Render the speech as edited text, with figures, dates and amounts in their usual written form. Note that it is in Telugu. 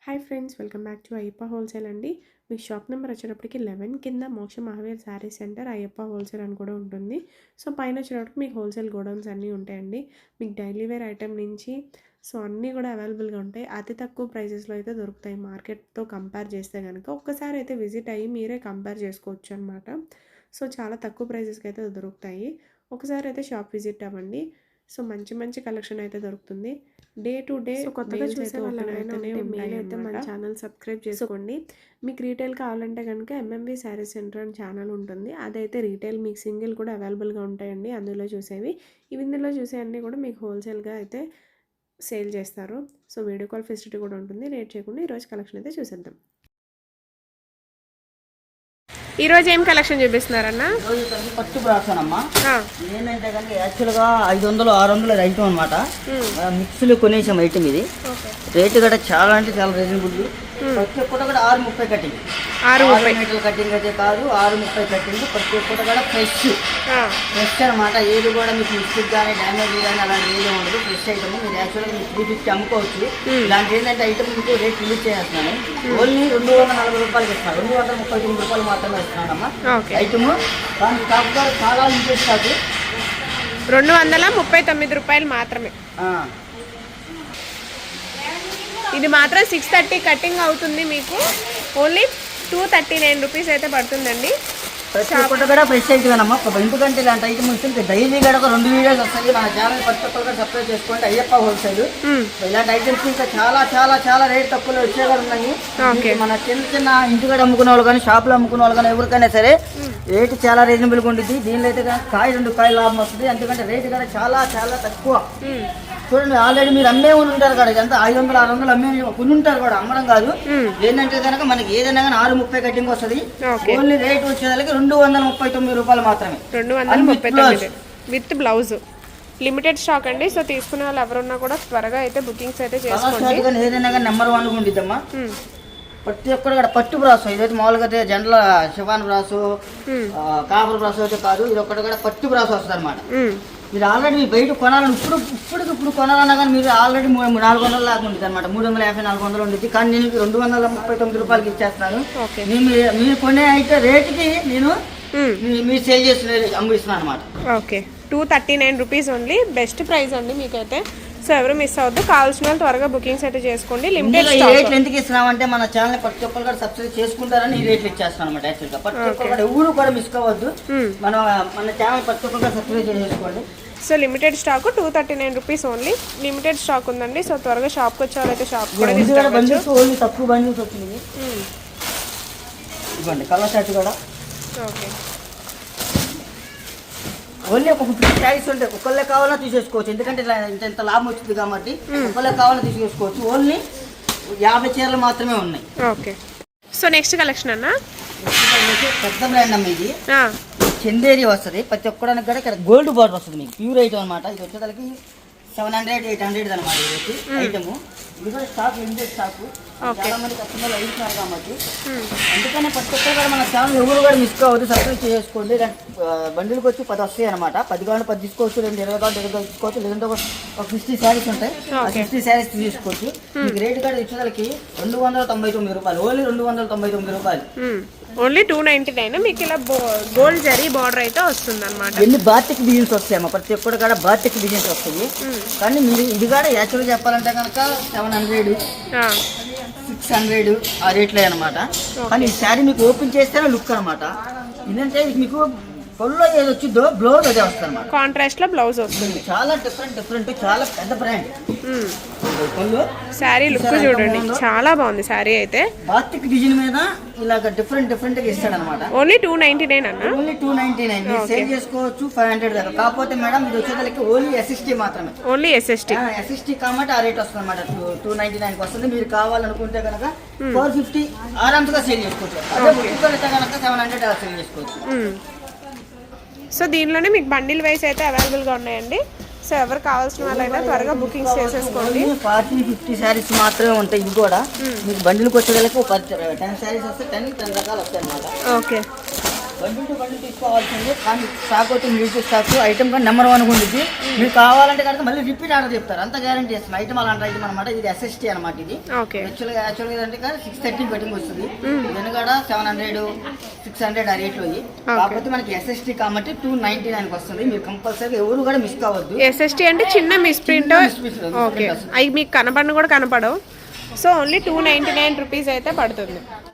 Hi friends, welcome back to Ayyappa wholesale అండి. మీ షాప్ నెంబర్ వచ్చేటప్పటికి 11 కింద మోక్ష మహావీర్ శారీ సెంటర్ అయ్యప్ప హోల్సేల్ అని కూడా ఉంటుంది. సో పైన వచ్చేటప్పటికి మీకు హోల్సేల్ గోడౌన్స్ అన్నీ ఉంటాయండి. మీకు డైలీ వేర్ ఐటెం నుంచి సో అన్నీ కూడా అవైలబుల్గా ఉంటాయి. అతి తక్కువ ప్రైజెస్లో అయితే దొరుకుతాయి మార్కెట్తో కంపేర్ చేస్తే కనుక. ఒక్కసారి అయితే విజిట్ అయ్యి మీరే కంపేర్ చేసుకోవచ్చు అనమాట. సో చాలా తక్కువ ప్రైజెస్కి అయితే దొరుకుతాయి. ఒకసారి అయితే షాప్ విజిట్ అవ్వండి. సో మంచి మంచి కలెక్షన్ అయితే దొరుకుతుంది. డే టు డే కొత్తగా చూసే వాళ్ళు అయితే మన ఛానల్ సబ్స్క్రైబ్ చేసుకోండి. మీకు రీటైల్ కావాలంటే కనుక ఎంఎంవి శారీ సెంటర్ అని ఛానల్ ఉంటుంది. అదైతే రీటైల్ మీకు సింగిల్ కూడా అవైలబుల్గా ఉంటాయండి. అందులో చూసేవి ఇందులో చూసేవన్నీ కూడా మీకు హోల్సేల్గా అయితే సేల్ చేస్తారు. సో వీడియో కాల్ ఫెసిలిటీ కూడా ఉంటుంది. లేట్ చేయకుండా ఈరోజు కలెక్షన్ అయితే చూసేద్దాం. ఈరోజు ఏం కలెక్షన్ చూపిస్తున్నారన్న? పట్టు బ్రాసోనమ్మా. ఏంటంటే కనుక యాక్చువల్గా 500-600 ఐటమ్ అనమాట. మిక్స్లు కొనేసాం ఐటమ్. ఇది రేటు కూడా చాలా అంటే చాలా రీజనబుల్. ప్రతి ఒక్కటి కూడా 630 కటింగ్. 6 మీటర్ల కటింగ్ అయితే కాదు, 630 కటింగ్. ప్రతి ఒక్కటి కూడా ఫ్రెష్ అనమాట. ఏది కూడా మీకు మిస్టేక్ కానీ డ్యామేజ్ కానీ అలాంటి ఏది ఉండదు. Fresh item. మీరు యాక్చువల్గా మీకు 350 అమ్ముకోవచ్చు. ఇలాంటి ఏంటంటే ఐటమ్ మీకు రేట్ రిలీజ్ చేస్తున్నాను. ఓన్లీ 240 రూపాయలకి ఇస్తాను. 239 రూపాయలు మాత్రమే ఇస్తున్నానమ్మా ఐటమ్. దానికి కాకుండా చాలా లిమిటెడ్ స్టాక్. 239 రూపాయలు మాత్రమే. ఇది మాత్రం 630 కటింగ్ అవుతుంది. మీకు ఓన్లీ 239 రూపీస్ అయితే పడుతుందండి. ప్రతి ఒక్కటి కూడా ఫ్రెష్ ఐటమేనమ్మా. ఎందుకంటే ఇలాంటి ఐటమ్ వస్తుంది డైలీ కూడా ఒక 2 వీడియోస్ వస్తాయి. మన ఛానల్ ప్రతి ఒక్కరు కూడా సబ్స్క్రైబ్ చేసుకోండి. అయ్యప్ప హోల్సేల్. ఇలాంటి ఐటమ్స్ ఇంకా చాలా చాలా చాలా రేట్ తక్కువలో వచ్చే కూడా ఉన్నాయి. మన చిన్న చిన్న ఇంటికాడ అమ్ముకునే వాళ్ళు కానీ షాప్లో అమ్ముకునే వాళ్ళు కానీ ఎవరికైనా సరే రేటు చాలా రీజనబుల్గా ఉంటుంది. దీనిలో అయితే కాయ 2 కాయలు లాభం వస్తుంది. ఎందుకంటే రేటు కూడా చాలా చాలా తక్కువ. చూడండి, ఆల్రెడీ మీరు అమ్మే ఉంటారు కదా. ఎంత 500-600 అమ్మే కొన్ని ఉంటారు కూడా, అమ్మడం కాదు. ఏంటంటే కనుక మనకి ఏదైనా కానీ 630 కటింగ్ వస్తుంది. ఓన్లీ రేట్ వచ్చేదానికి 239 రూపాయలు మాత్రమే. 239 విత్ బ్లౌజ్. లిమిటెడ్ స్టాక్ అండి. సో తీసుకునే వాళ్ళు ఎవరున్నా కూడా త్వరగా అయితే బుకింగ్స్ అయితే చేసుకోండి. ఏదైనా కానీ నెంబర్ 1 ఉండిద్దమ్మా. ప్రతి ఒక్కరు కూడా పట్టు బ్రాసు. ఇదైతే మామూలుగా general chiffon brass, copper brass అయితే కాదు. ఇది ఒక్కటి కూడా పట్టు బ్రాసు వస్తుంది అనమాట. మీరు ఆల్రెడీ మీ బయట కొనాలని ఇప్పుడు కొనాలన్నా కానీ మీరు ఆల్రెడీ 400 లాగా ఉంటుంది అనమాట. 350-400 ఉంటుంది. కానీ నేను 239 రూపాయలకి ఇచ్చేస్తున్నాను. మీరు కొనే అయితే రేటుకి నేను మీరు సేల్ చేసిన అమ్మిస్తున్నాను అనమాట. Okay, 239 rupees only. Best price అండి మీకైతే. సో ఎవరు మిస్ అవ్వద్దు. కావాల్సిన వాళ్ళు త్వరగా బుకింగ్స్ అయితే చేసుకోండి. లిమిటెడ్ రేట్లు ఎందుకు ఇస్తున్నామంటే మన ఛానల్ ప్రతి ఒక్కరు కూడా సబ్స్క్రైబ్ చేసుకుంటారని ఈ రేట్లు ఇచ్చేస్తాం అనమాట. యాక్చువల్గా ప్రతి ఒక్కరు కూడా ఎవరు కూడా మిస్ కావద్దు. మన ఛానల్ ప్రతి ఒక్కరు కూడా సబ్స్క్రైబ్ చేసుకోండి. So limited stock 239 rupees only. Limited stock ఉందండి. సో త్వరగా షాప్కి వచ్చే వాళ్ళైతే షాప్ కూడా ఓన్లీ తక్కువ బండిల్స్ వచ్చింది. ఇవ్వండి కలర్ షర్ట్ కూడా. ఓకే, ఓన్లీ ఒక 50 శారీస్ ఉంటాయి. ఒకళ్ళే కావాలన్నా తీసేసుకోవచ్చు. ఎందుకంటే ఇంత లాభం వచ్చింది కాబట్టి ఒకళ్ళే కావాలన్నా తీసేసుకోవచ్చు. ఓన్లీ 50 చీరలు మాత్రమే ఉన్నాయి. ఓకే, సో నెక్స్ట్ కలెక్షన్ అన్న పెద్ద బ్రాండ్ అమ్మ. ఇది చందేరి వస్తుంది. ప్రతి ఒక్కడానికి కూడా ఇక్కడ గోల్డ్ బార్డర్ వస్తుంది. మీకు ప్యూర్ ఐటమ్ అనమాట. ఇది వచ్చేదానికి 700-800 అనమాట. ఇది ఐటమ్. ఇది కూడా స్టాక్ లిమిటెడ్ స్టాక్. చాలా మంది కస్టమర్లు అడుగుతున్నారు కాబట్టి అందుకనే ప్రతి ఒక్కరు కూడా మన ఛానల్ ఎవరు కూడా మిస్ కావద్దు. సబ్స్క్రైబ్ చేసుకోండి. బండిల్కి వచ్చి 10 వస్తాయి అనమాట. 10 కావాలి 10 తీసుకోవచ్చు. 20 కావాలి 20 తీసుకోవచ్చు. లేదంటే ఒక 50 శారీస్ ఉంటాయి. 50 శారీస్ తీసుకోవచ్చు. మీకు రేటు కూడా ఇచ్చేదానికి 299 రూపాయలు. ఓన్లీ 299 రూపాయలు. ఓన్లీ 299. మీకు ఇలా గోల్డ్ జరీ బార్డర్ అయితే వస్తుంది అనమాట. ఎన్ని బాతిక్ డిజైన్స్ వస్తాయమ్మా. ప్రతి ఒక్కటి కూడా బాతిక్ డిజైన్స్ వస్తాయి. కానీ మీరు ఇది కూడా యాక్చువల్గా చెప్పాలంటే కనుక 700-600 ఆ రేట్లే అనమాట. కానీ ఈ శారీ మీకు ఓపెన్ చేస్తేనే లుక్ అనమాట. ఇదంటే మీకు పళ్ళు ఏది వచ్చిందో బ్లౌజ్ అదే వస్తుంది అనమాట. కాంట్రాస్ట్ లో బ్లౌజ్ వస్తుంది. చాలా డిఫరెంట్ చాలా పెద్ద బ్రాండ్. పళ్ళు శారీ లుక్ చూడండి, చాలా బాగుంది శారీ అయితే. బాతిక్ డిజైన్ మీద ఇలాగ డిఫరెంట్ గా ఇస్తాడు అనమాట. ఓన్లీ 299 అన్న. ఓన్లీ 299. సేల్ చేసుకోవచ్చు 500 దాకా. కాకపోతే మేడం ఇది వచ్చేదానికి ఓన్లీ SST మాత్రమే. ఓన్లీ SST కాబట్టి ఆ రేట్ వస్తుంది అనమాట. 299 వస్తుంది. మీరు కావాలనుకుంటే కనుక 450 ఆరామ్స్గా సేల్ చేసుకోవచ్చు. అదే బుక్ అయితే కనుక 700 సేల్ చేసుకోవచ్చు. సో దీనిలోనే మీకు బండిల్ వైస్ అయితే అవైలబుల్గా ఉన్నాయండి. సో ఎవరు కావాల్సిన వాళ్ళైనా త్వరగా బుకింగ్స్ చేసేసుకోండి. 40-50 శారీస్ మాత్రమే ఉంటాయి. ఇది కూడా మీకు బండిల్కి వచ్చేదానికి 10 శారీస్ వస్తే 10 రకాలు వస్తాయి అనమాట. ఓకే, బండిల్ తీసుకోవాల్సింది. కానీ స్టాక్ అయితే మ్యూజిక్ స్టాక్ ఐటమ్ కానీ నెంబర్ 1 ఉంటుంది. మీరు కావాలంటే కనుక మళ్ళీ రిపీట్ ఆర్డర్ చెప్తారు, అంత గ్యారంటీ చేస్తాం. ఐటమ్ అలాంటి ఐటమ్ అనమాట. ఇది SST అనమాట. ఇది యాక్చువల్గా అంటే 630 కటింగ్ వస్తుంది. దీని కూడా 700 600 ఆ రేట్లో. కాకపోతే మనకి SST కాబట్టి 299 వస్తుంది. మీరు కంపల్సరీ ఎవరు కూడా మిస్ కావద్దు. SST అంటే చిన్న మిస్ ప్రింట్. ఓకే, అవి మీకు కనపడను కూడా కనపడవు. సో ఓన్లీ 299 రూపీస్ అయితే పడుతుంది.